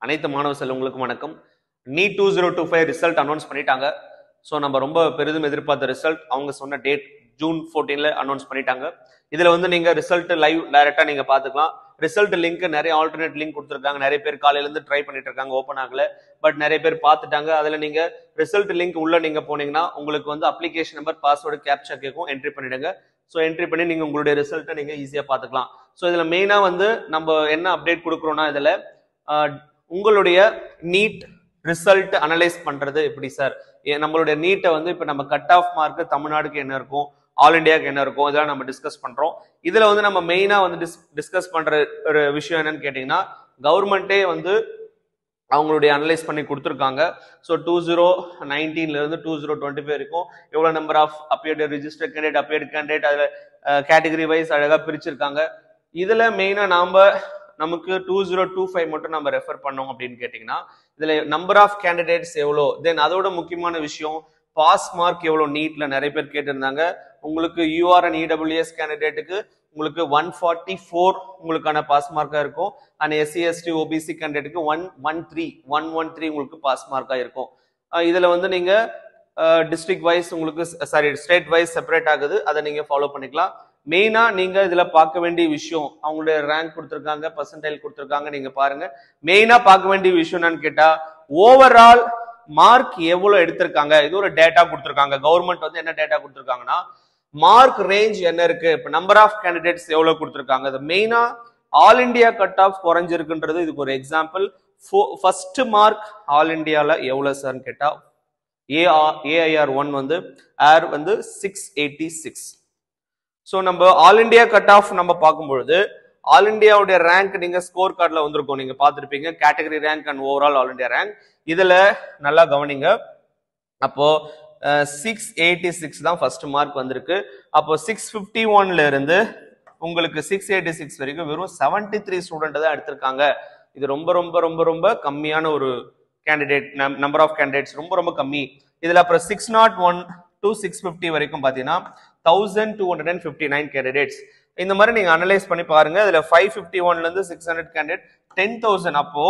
அனைத்து மாணவ செல்வங்களுக்கும் வணக்கம். நீட் 2025 ரிசல்ட் அனௌன்ஸ் பண்ணிட்டாங்க. ஸோ நம்ம ரொம்ப பெரிதும் எதிர்பார்த்த ரிசல்ட் அவங்க சொன்ன டேட் ஜூன் 14 அனௌன்ஸ் பண்ணிட்டாங்க. இதுல வந்து நீங்க ரிசல்ட் லைவ் டைரக்டா நீங்க பாத்துக்கலாம். ரிசல்ட் லிங்க் நிறைய ஆல்டர்னேட் லிங்க் கொடுத்துருக்காங்க. நிறைய பேர் காலையில இருந்து ட்ரை பண்ணிட்டு இருக்காங்க, ஓப்பன் ஆகல. பட் நிறைய பேர் பார்த்துட்டாங்க. அதுல நீங்க ரிசல்ட் லிங்க் உள்ள நீங்க போனீங்கன்னா உங்களுக்கு வந்து அப்ளிகேஷன் நம்பர், பாஸ்வேர்டு, கேப்சா கேட்கும். என்ட்ரி பண்ணிடுங்க. ஸோ என்ட்ரி பண்ணி நீங்க உங்களுடைய ரிசல்ட்டை நீங்க ஈஸியா பாத்துக்கலாம். ஸோ இதுல மெயினா வந்து நம்ம என்ன அப்டேட் கொடுக்குறோம்னா, இதுல உங்களுடைய நீட் ரிசல்ட் அனலைஸ் பண்றது எப்படி சார்? நம்மளுடைய நீட்டை வந்து இப்ப நம்ம கட் ஆஃப் மார்க் தமிழ்நாடுக்கு என்ன இருக்கும், ஆல் இண்டியாவுக்கு என்ன இருக்கும், இதெல்லாம் நம்ம டிஸ்கஸ் பண்றோம். இதுல வந்து நம்ம மெயினா வந்து டிஸ்கஸ் பண்ற ஒரு விஷயம் என்னன்னு கேட்டீங்கன்னா, கவர்மெண்டே வந்து அவங்களுடைய அனலைஸ் பண்ணி கொடுத்துருக்காங்க. ஸோ 2019 இருந்து 2025 வரைக்கும் எவ்வளவு number of appeared register candidate, appeared candidate, அதுல கேட்டகரி வைஸ் அழகா பிரிச்சிருக்காங்க. இதுல மெயினா நமக்கு 2025 மட்டும் நம்ம ரெஃபர் பண்ணோம் அப்படின்னு கேட்டீங்கன்னா, இதுல நம்பர் ஆஃப் கேண்டிடேட்ஸ் எவ்வளோ, தென் அதோட முக்கியமான விஷயம் பாஸ் மார்க் எவ்வளோ. நீட்ல நிறைய பேர் கேட்டிருந்தாங்க. உங்களுக்கு யூஆர் அண்ட் இடபிள்யூஎஸ் கேண்டிடேட்டுக்கு உங்களுக்கு 144 உங்களுக்கான பாஸ் மார்க்கா இருக்கும். அண்ட் எஸ்சி எஸ்டி ஓபிசி கேண்டிடேட்டுக்கு 113 உங்களுக்கு பாஸ் மார்க்கா இருக்கும். இதுல வந்து நீங்க டிஸ்ட்ரிக்ட் வைஸ் உங்களுக்கு ஸ்டேட் வைஸ் செப்பரேட் ஆகுது. அதை நீங்க ஃபாலோ பண்ணிக்கலாம். மெயினா நீங்க இதுல பார்க்க வேண்டிய விஷயம், அவங்களுடைய ரேங்க் கொடுத்துருக்காங்க, பர்சன்டைல் கொடுத்துருக்காங்க. நீங்க பாருங்க, மெயினா பார்க்க வேண்டிய விஷயம் என்னன்னு கேட்டா, ஓவரால் மார்க் எவ்வளவு எடுத்திருக்காங்க. இது ஒரு டேட்டா கொடுத்துருக்காங்க. கவர்மெண்ட் வந்து என்ன டேட்டா கொடுத்துருக்காங்கன்னா, மார்க் ரேஞ்ச் என்ன இருக்கு, இப்ப நம்பர் ஆஃப் கேண்டிடேட்ஸ் எவ்வளவு கொடுத்துருக்காங்க. அது மெயினா ஆல் இண்டியா கட் ஆஃப் குறைஞ்சிருக்குன்றது இதுக்கு ஒரு எக்ஸாம்பிள். ஃபர்ஸ்ட் மார்க் ஆல் இண்டியால எவ்வளவு சார்ன்னு கேட்டா, ஏஐஆர் 1 வந்து ஏர் வந்து 686. ஸோ நம்ம ஆல் இண்டியா கட் ஆஃப் நம்ம பார்க்கும்பொழுது, ஆல் இண்டியாவுடைய ரேங்க் நீங்க ஸ்கோர் கார்டில் வந்திருக்கும், நீங்க பார்த்துருப்பீங்க, category rank and overall all India rank. இதுல நல்லா கவனிங்க. அப்போ 686 தான் ஃபர்ஸ்ட் மார்க் வந்திருக்கு. அப்போ 651ல இருந்து உங்களுக்கு 686 வரைக்கும் வெறும் 73 ஸ்டூடெண்ட் தான் எடுத்திருக்காங்க. இது ரொம்ப ரொம்ப ரொம்ப ரொம்ப கம்மியான ஒரு கேண்டிடேட். நம்பர் ஆஃப் கேண்டிடேட்ஸ் ரொம்ப ரொம்ப கம்மி. இதுல அப்புறம் 601 to 650 வரைக்கும் பாத்தீங்கன்னா 1259 கேண்டிடேட்ஸ். இந்த மாதிரி நீங்க அனலைஸ் பண்ணி பாருங்க. இதுல 551ல இருந்து 600 கேண்டிடேட் 10,000. அப்போ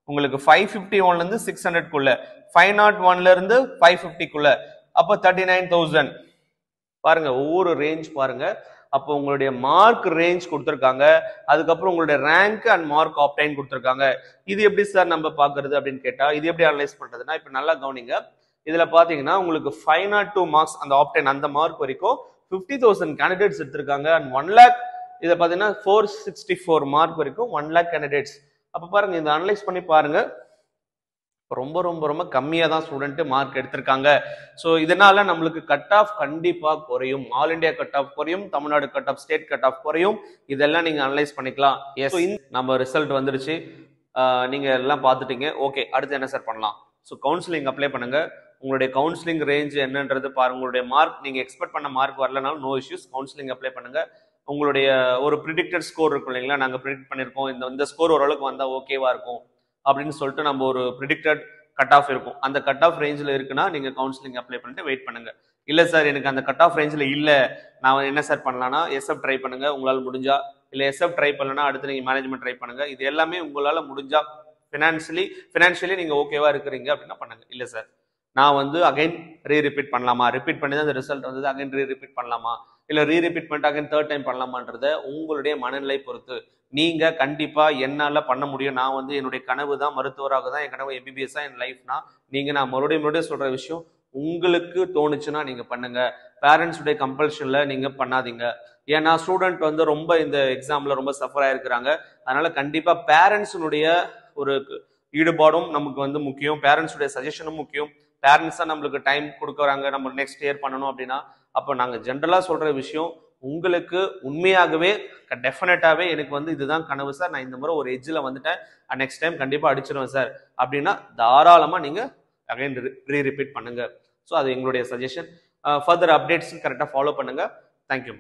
உங்களுக்கு 551ல இருந்து 600 குள்ள, 501ல இருந்து 550 குள்ள, அப்போ 39,000. பாருங்க, ஒவ்வொரு ரேஞ்ச் பாருங்க. அப்போ உங்களுடைய மார்க் ரேஞ்ச் கொடுத்துருக்காங்க. அதுக்கப்புறம் உங்களுடைய ரேங்க் அண்ட் மார்க் ஆப்டைன் கொடுத்துருக்காங்க. இது எப்படி சார் நம்ம பாக்குறது அப்படின்னு கேட்டா, இது எப்படி அனலைஸ் பண்றதுன்னா, இப்ப நல்லா கவனிங்க. இதுல பாத்தீங்கன்னா உங்களுக்கு 502 மார்க்ஸ் அந்த ஆப்டைன் அந்த மார்க் வரைக்கும் 50,000 கேண்டிடேட்ஸ் எடுத்திருக்காங்க. அண்ட் 1 lakh இதை பாத்தீங்கன்னா 464 மார்க் வரைக்கும் 1 lakh கேண்டிடேட்ஸ். அப்ப பாருங்க, இந்த அனலைஸ் பண்ணி பாருங்க, ரொம்ப ரொம்ப ரொம்ப கம்மியா தான் ஸ்டூடெண்ட் மார்க் எடுத்திருக்காங்க. ஸோ இதனால நம்மளுக்கு கட் ஆஃப் கண்டிப்பா குறையும். ஆல் இண்டியா கட் ஆஃப் குறையும், Tamil Nadu cut off, state cut off குறையும். இதெல்லாம் நீங்க அனலைஸ் பண்ணிக்கலாம். நம்ம ரிசல்ட் வந்துருச்சு, நீங்க எல்லாம் பார்த்துட்டீங்க. ஓகே, அடுத்து என்ன சார் பண்ணலாம்? ஸோ கவுன்சிலிங் அப்ளை பண்ணுங்க. உங்களுடைய கவுன்சிலிங் ரேஞ்ச் என்னன்றது பாருங்க. உங்களுடைய மார்க் நீங்க எக்ஸ்பெக்ட் பண்ண மார்க் வரலனாலும் நோ இஷ்யூஸ், கவுன்சிலிங் அப்ளை பண்ணுங்க. உங்களுடைய ஒரு ப்ரிடிக்டட் ஸ்கோர் இருக்கும் இல்லைங்களா, நாங்க ப்ரிடிக்ட் பண்ணிருக்கோம் இந்த ஸ்கோர் ஓரளவுக்கு வந்தா ஓகேவா இருக்கும் அப்படின்னு சொல்லிட்டு நம்ம ஒரு ப்ரிடிக்டட் கட் ஆஃப் இருக்கும். அந்த கட் ஆஃப் ரேஞ்சில் இருக்குன்னா நீங்க கவுன்சிலிங் அப்ளை பண்ணிட்டு வெயிட் பண்ணுங்க. இல்ல சார் எனக்கு அந்த கட் ஆஃப் ரேஞ்சில் இல்ல, நான் என்ன சார் பண்ணலாம்னா எஸ்எஃப் ட்ரை பண்ணுங்க உங்களால் முடிஞ்சா. இல்ல எஸ்எஃப் ட்ரை பண்ணலன்னா அடுத்து நீங்க மேனேஜ்மெண்ட் ட்ரை பண்ணுங்க. இது எல்லாமே உங்களால முடிஞ்சா ஃபினான்ஷியலி நீங்க ஓகேவா இருக்கிறீங்க அப்படின்னா பண்ணுங்க. இல்ல சார் நான் வந்து அகைன் ரீரிப்பீட் பண்ணலாமா, ரிப்பீட் பண்ணி தான் அந்த ரிசல்ட் வந்து அகைன் ரீரிப்பீட் பண்ணலாமா, இல்ல ரீரிப்பீட் பண்ணிட்டு அகைன் தேர்ட் டைம் பண்ணலாமான்றத உங்களுடைய மனநிலை பொறுத்து. நீங்க கண்டிப்பா என்னால பண்ண முடியும். நான் வந்து என்னுடைய கனவு தான் மருத்துவராக தான், என் கனவு எம்பிபிஎஸ் தான் என் லைஃப்னா, நான் மறுபடியும் சொல்ற விஷயம், உங்களுக்கு தோணுச்சுன்னா நீங்க பண்ணுங்க. பேரண்ட்ஸ் உடைய கம்பல்ஷன்ல நீங்க பண்ணாதீங்க. ஏன்னா ஸ்டூடெண்ட் வந்து ரொம்ப இந்த எக்ஸாம்ல ரொம்ப சஃபர் ஆயிருக்கிறாங்க. அதனால கண்டிப்பா பேரண்ட்ஸுடைய ஒரு ஈடுபாடும் நமக்கு வந்து முக்கியம், பேரண்ட்ஸுடைய சஜஷனும் முக்கியம். பேரண்ட்ஸ் தான் நம்மளுக்கு டைம் கொடுக்குறாங்க, நம்ம நெக்ஸ்ட் இயர் பண்ணணும் அப்படின்னா. அப்போ நாங்க ஜென்ரலா சொல்ற விஷயம், உங்களுக்கு உண்மையாகவே டெஃபினட்டாவே எனக்கு வந்து இதுதான் கனவு சார், நான் இந்த முறை ஒரு எட்ஜில் வந்துட்டேன், நெக்ஸ்ட் டைம் கண்டிப்பா அடிச்சிருவேன் சார் அப்படின்னா தாராளமா நீங்க அகைன் ரீரிப்பீட் பண்ணுங்க. ஸோ அது எங்களுடைய சஜஷன். ஃபர்தர் அப்டேட்ஸ் கரெக்டாக ஃபாலோ பண்ணுங்க. தேங்க்யூ.